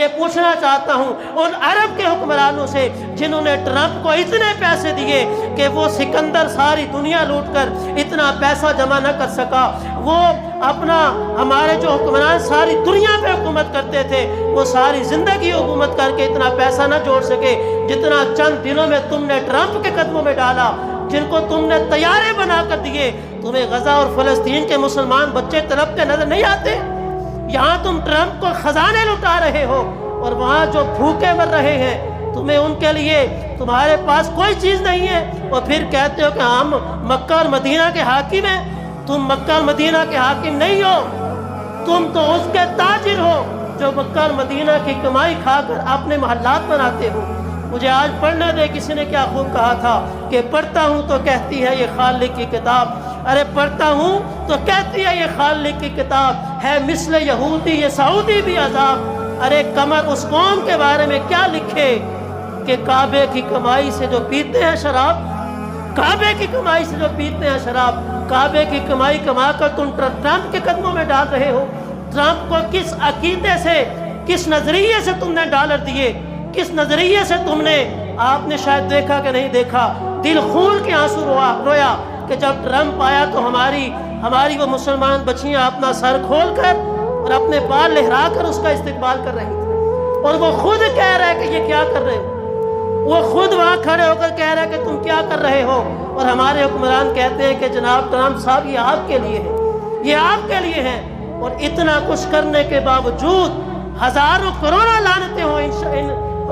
یہ پوچھنا چاہتا ہوں ان عرب کے حکمرانوں سے جنہوں نے ٹرمپ کو اتنے پیسے دیے کہ وہ سکندر ساری دنیا لوٹ کر اتنا پیسہ جمع نہ کر سکا، وہ اپنا ہمارے جو حکمران ساری دنیا پہ حکومت کرتے تھے وہ ساری زندگی حکومت کر کے اتنا پیسہ نہ جوڑ سکے جتنا چند دنوں میں تم نے ٹرمپ کے قدموں میں ڈالا، جن کو تم نے طیارے بنا کر دیے۔ تمہیں غزہ اور فلسطین کے مسلمان بچے تڑپتے نظر نہیں آتے؟ یہاں تم ٹرمپ کو خزانے لٹا رہے ہو اور وہاں جو بھوکے مر رہے ہیں تمہیں ان کے لیے تمہارے پاس کوئی چیز نہیں ہے، اور پھر کہتے ہو کہ ہم مکہ اور مدینہ کے حاکم ہیں۔ تم مکہ اور مدینہ کے حاکم نہیں ہو، تم تو اس کے تاجر ہو جو مکہ اور مدینہ کی کمائی کھا کر اپنے محلات بناتے ہو۔ مجھے آج پڑھنے دے، کسی نے کیا خوب کہا تھا کہ پڑھتا ہوں تو کہتی ہے یہ خالق کی کتاب، ارے پڑھتا ہوں تو کہتی ہے یہ خالق کی کتاب ہے، مثل یہودی یہ سعودی بھی عذاب۔ ارے قمر اس قوم کے بارے میں کیا لکھے کہ کعبے کی کمائی سے جو پیتے ہیں شراب، کعبے کی کمائی سے جو پیتے ہیں شراب، کعبے کی کمائی کما کر تم ٹرمپ کے قدموں میں ڈال رہے ہو۔ ٹرمپ کو کس عقیدے سے، کس نظریے سے تم نے ڈالر دیے، کس نظریے سے تم نے، آپ نے شاید دیکھا کہ نہیں دیکھا، دل خون کے آنسو رویا کہ جب ٹرمپ آیا تو ہماری وہ مسلمان بچیاں اپنا سر کھول کر اور اپنے بال لہرا کر اس کا استقبال کر رہی تھی، اور وہ خود کہہ رہا ہے کہ یہ کیا کر رہے ہو، وہ خود وہاں کھڑے ہو کر کہہ رہا ہے کہ تم کیا کر رہے ہو، اور ہمارے حکمران کہتے ہیں کہ جناب ٹرمپ صاحب یہ آپ کے لیے ہے، یہ آپ کے لیے ہے۔ اور اتنا کچھ کرنے کے باوجود ہزاروں کروڑوں لعنتیں ہوں ان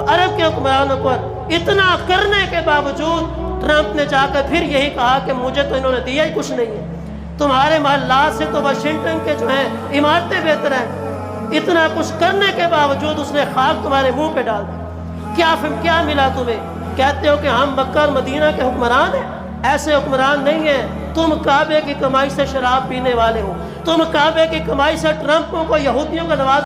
عرب کے حکمرانوں پر، اتنا کرنے کے باوجود ٹرمپ نے جا کر پھر یہی کہا کہ مجھے تو انہوں نے دیا ہی کچھ نہیں ہے، تمہارے محلات سے تو واشنگٹن کے جو ہیں عمارتیں بہتر ہیں۔ اتنا کچھ کرنے کے باوجود اس نے خاک تمہارے منہ پہ ڈال دی۔ کیا ملا تمہیں؟ کہتے ہو کہ ہم مکہ اور مدینہ کے حکمران ہیں، ایسے حکمران نہیں ہیں۔ تم کعبے کی کمائی سے شراب پینے والے ہو، تم کعبے کی کمائی سے ٹرمپوں کو، یہودیوں کو نواز